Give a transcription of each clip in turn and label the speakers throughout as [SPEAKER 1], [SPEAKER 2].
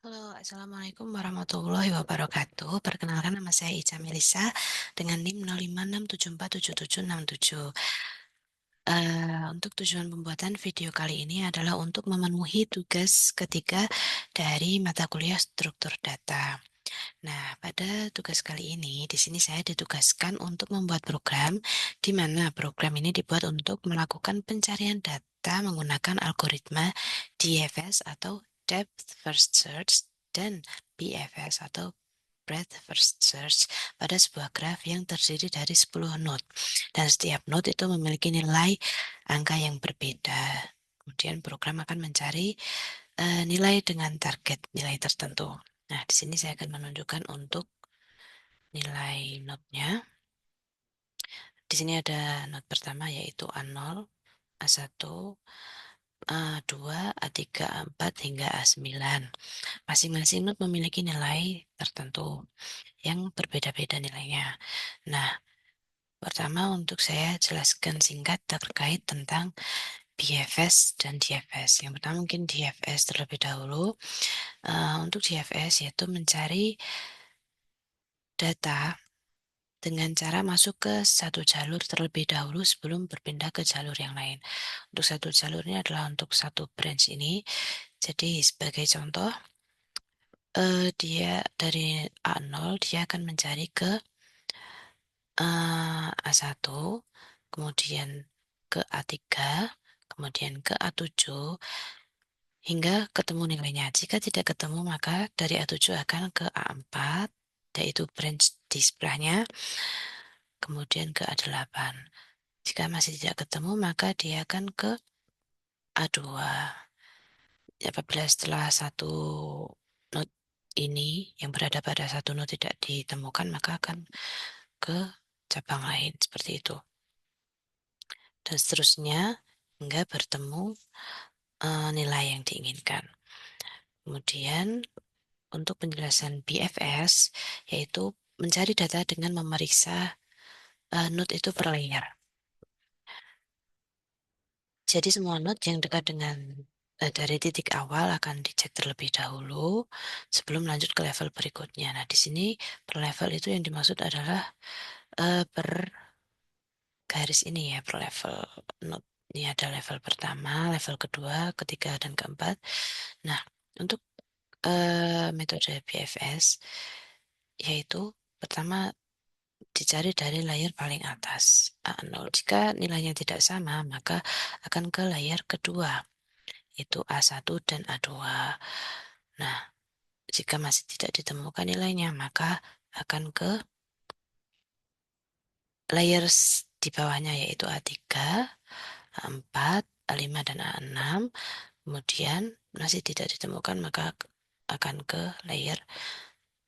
[SPEAKER 1] Halo, Assalamualaikum warahmatullahi wabarakatuh. Perkenalkan nama saya Ica Melisa dengan NIM 0567477767. Untuk tujuan pembuatan video kali ini adalah untuk memenuhi tugas ketiga dari mata kuliah struktur data. Nah, pada tugas kali ini, di sini saya ditugaskan untuk membuat program, di mana program ini dibuat untuk melakukan pencarian data menggunakan algoritma DFS atau Depth First Search dan BFS atau Breadth First Search pada sebuah graf yang terdiri dari 10 node. Dan setiap node itu memiliki nilai angka yang berbeda. Kemudian program akan mencari nilai dengan target nilai tertentu. Nah, di sini saya akan menunjukkan untuk nilai node-nya. Di sini ada node pertama yaitu A0, A1, A2, A3, A4 hingga A9. Masing-masing node memiliki nilai tertentu yang berbeda-beda nilainya. Nah, pertama untuk saya jelaskan singkat terkait tentang BFS dan DFS. Yang pertama mungkin DFS terlebih dahulu. Untuk DFS yaitu mencari data dengan cara masuk ke satu jalur terlebih dahulu sebelum berpindah ke jalur yang lain. Untuk satu jalurnya adalah untuk satu branch ini. Jadi sebagai contoh, dia dari A0 dia akan mencari ke A1, kemudian ke A3, kemudian ke A7, hingga ketemu nilainya. Jika tidak ketemu, maka dari A7 akan ke A4, yaitu branch di sebelahnya, kemudian ke A8. Jika masih tidak ketemu, maka dia akan ke A2. Apabila setelah satu node ini yang berada pada satu node tidak ditemukan, maka akan ke cabang lain seperti itu. Dan seterusnya hingga bertemu nilai yang diinginkan. Kemudian untuk penjelasan BFS yaitu mencari data dengan memeriksa node itu per layer. Jadi semua node yang dekat dengan dari titik awal akan dicek terlebih dahulu sebelum lanjut ke level berikutnya. Nah, di sini per level itu yang dimaksud adalah per garis ini ya, per level node. Ini ada level pertama, level kedua, ketiga, dan keempat. Nah, untuk metode BFS yaitu pertama dicari dari layer paling atas A0. Jika nilainya tidak sama, maka akan ke layer kedua, yaitu A1 dan A2. Nah, jika masih tidak ditemukan nilainya, maka akan ke layers di bawahnya, yaitu A3, A4, A5, dan A6. Kemudian masih tidak ditemukan, maka akan ke layer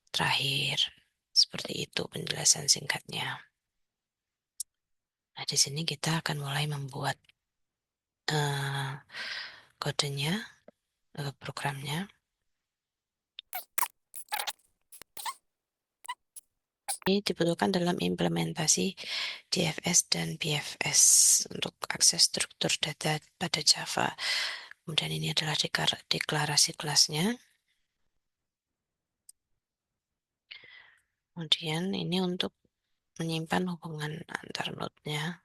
[SPEAKER 1] terakhir. Seperti itu penjelasan singkatnya. Nah, di sini kita akan mulai membuat kodenya, programnya. Ini dibutuhkan dalam implementasi DFS dan BFS untuk akses struktur data pada Java. Kemudian ini adalah deklarasi kelasnya. Kemudian ini untuk menyimpan hubungan antar node-nya.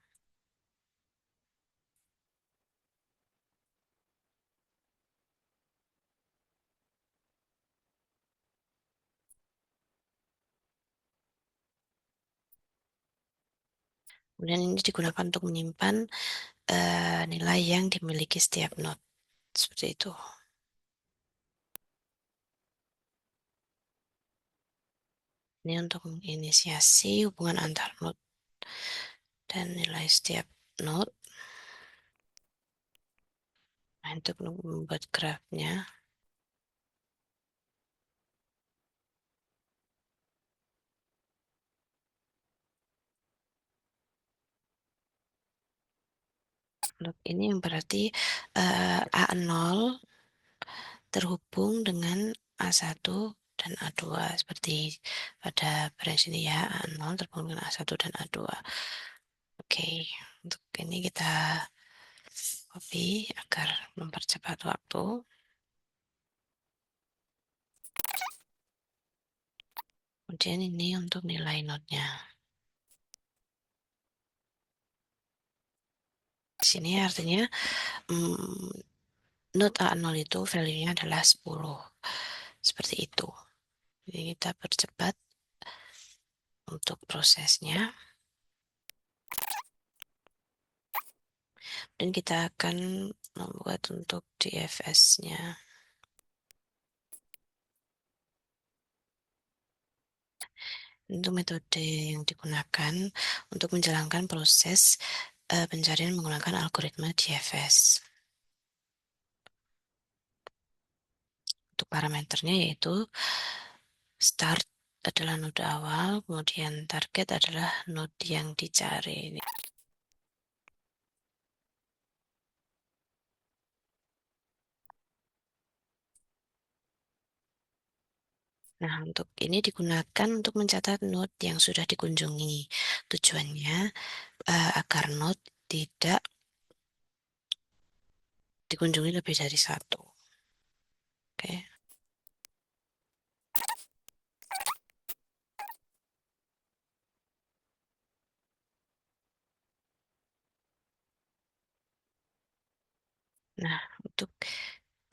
[SPEAKER 1] Kemudian ini digunakan untuk menyimpan nilai yang dimiliki setiap node. Seperti itu. Ini untuk menginisiasi hubungan antar node dan nilai setiap node. Nah, untuk membuat grafnya. Node ini yang berarti A0 terhubung dengan A1 dan A2 seperti pada branch ini ya, A0 terhubung dengan A1 dan A2. Oke, untuk ini kita copy agar mempercepat waktu. Kemudian ini untuk nilai node-nya. Di sini artinya node A0 itu value-nya adalah 10. Seperti itu. Jadi kita percepat untuk prosesnya. Dan kita akan membuat untuk DFS-nya. Untuk metode yang digunakan untuk menjalankan proses pencarian menggunakan algoritma DFS. Untuk parameternya yaitu start adalah node awal, kemudian target adalah node yang dicari. Nah, untuk ini digunakan untuk mencatat node yang sudah dikunjungi. Tujuannya agar node tidak dikunjungi lebih dari satu. Oke. Nah, untuk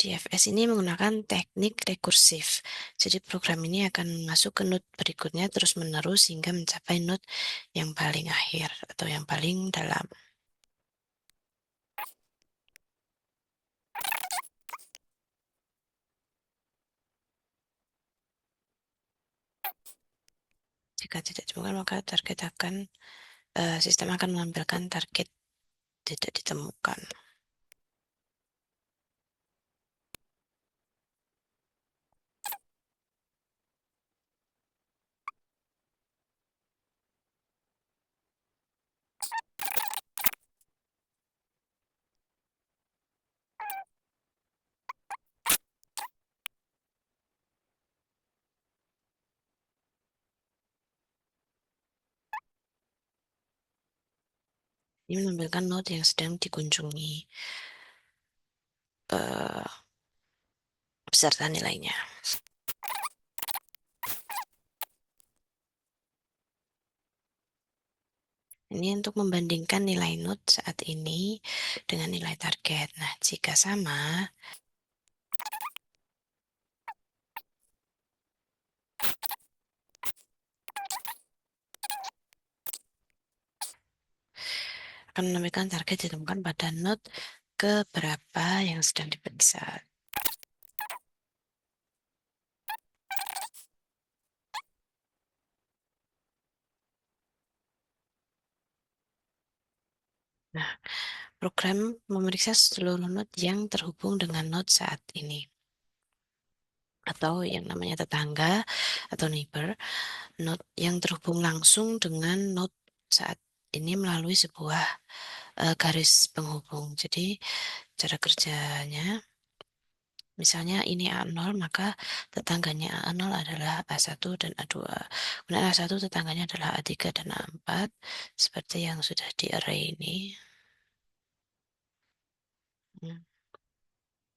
[SPEAKER 1] DFS ini menggunakan teknik rekursif. Jadi program ini akan masuk ke node berikutnya terus-menerus hingga mencapai node yang paling akhir atau yang paling dalam. Jika tidak ditemukan, maka sistem akan menampilkan target tidak ditemukan. Ini menampilkan node yang sedang dikunjungi uh, beserta nilainya. Ini untuk membandingkan nilai node saat ini dengan nilai target. Nah, jika sama, akan menampilkan target ditemukan pada node ke berapa yang sedang diperiksa. Nah, program memeriksa seluruh node yang terhubung dengan node saat ini. Atau yang namanya tetangga atau neighbor, node yang terhubung langsung dengan node saat ini melalui sebuah garis penghubung. Jadi cara kerjanya, misalnya ini A0, maka tetangganya A0 adalah A1 dan A2. Kemudian A1 tetangganya adalah A3 dan A4, seperti yang sudah di array ini.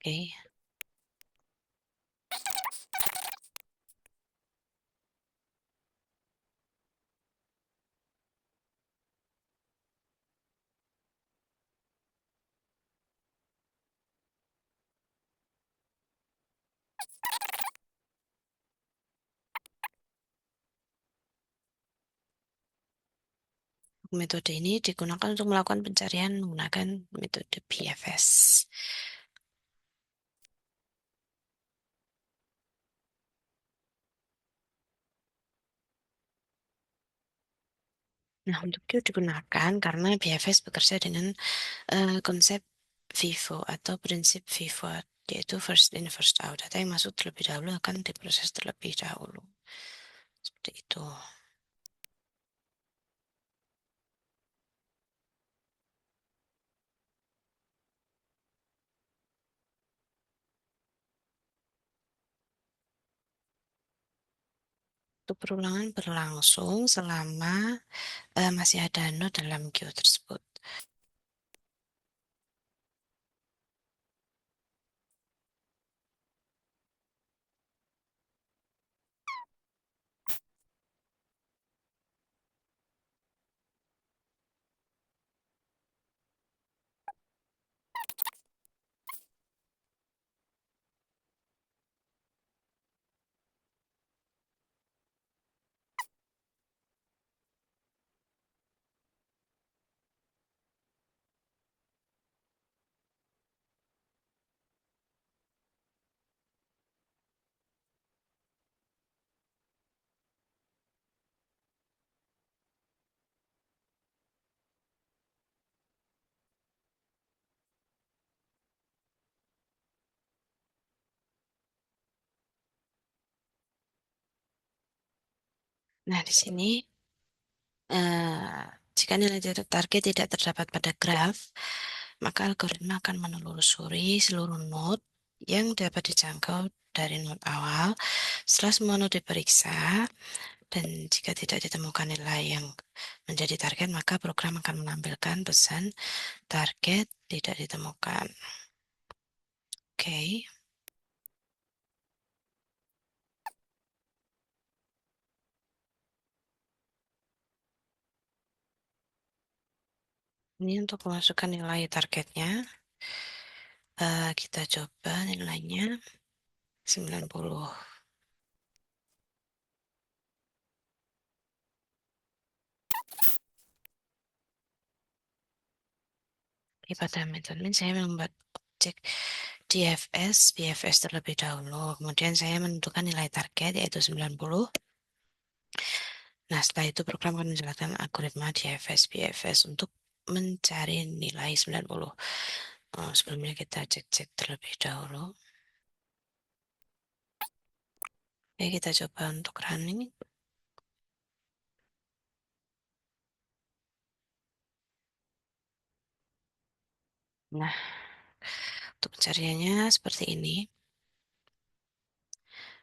[SPEAKER 1] Oke. Metode ini digunakan untuk melakukan pencarian menggunakan metode BFS. Nah, untuk itu digunakan karena BFS bekerja dengan konsep FIFO atau prinsip FIFO, yaitu first in first out. Data yang masuk terlebih dahulu akan diproses terlebih dahulu. Seperti itu. Untuk perulangan berlangsung selama masih ada node dalam queue tersebut. Nah, di sini eh, jika nilai target tidak terdapat pada graf, maka algoritma akan menelusuri seluruh node yang dapat dijangkau dari node awal. Setelah semua node diperiksa, dan jika tidak ditemukan nilai yang menjadi target, maka program akan menampilkan pesan target tidak ditemukan. Oke, ini untuk memasukkan nilai targetnya. Kita coba nilainya 90. Oke, pada metode ini saya membuat objek DFS, BFS terlebih dahulu. Kemudian saya menentukan nilai target yaitu 90. Nah, setelah itu program akan menjalankan algoritma DFS, BFS untuk mencari nilai 90. Sebelumnya kita cek-cek terlebih dahulu. Oke, kita coba untuk running. Nah, untuk pencariannya seperti ini.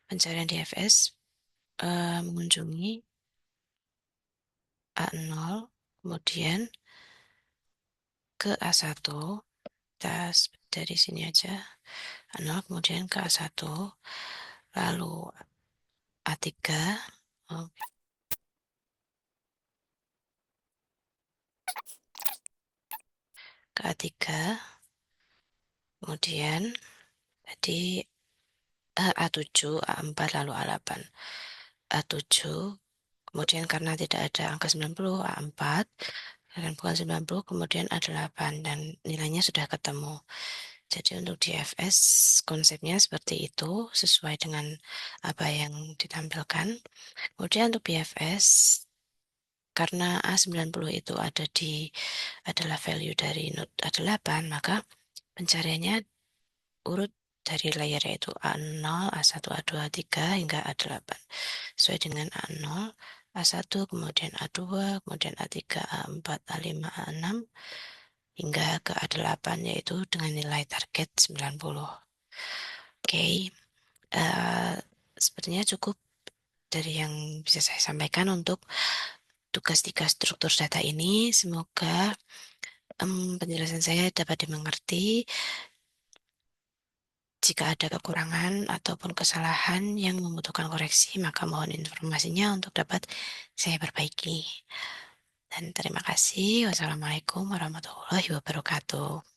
[SPEAKER 1] Pencarian DFS mengunjungi A0, kemudian ke A1. Kita dari sini aja. A0, kemudian ke A1, lalu A3, oh, ke A3, kemudian tadi A7, A4, lalu A8. A7, kemudian karena tidak ada angka 90, A4, dan bukan 90, kemudian A8, dan nilainya sudah ketemu. Jadi untuk DFS konsepnya seperti itu, sesuai dengan apa yang ditampilkan. Kemudian untuk BFS, karena A90 itu adalah value dari node A8, maka pencariannya urut dari layer yaitu A0, A1, A2, A3 hingga A8. Sesuai dengan A0, A1, kemudian A2, kemudian A3, A4, A5, A6, hingga ke A8 yaitu dengan nilai target 90. Oke, sepertinya cukup dari yang bisa saya sampaikan untuk tugas 3 struktur data ini. Semoga penjelasan saya dapat dimengerti. Jika ada kekurangan ataupun kesalahan yang membutuhkan koreksi, maka mohon informasinya untuk dapat saya perbaiki. Dan terima kasih. Wassalamualaikum warahmatullahi wabarakatuh.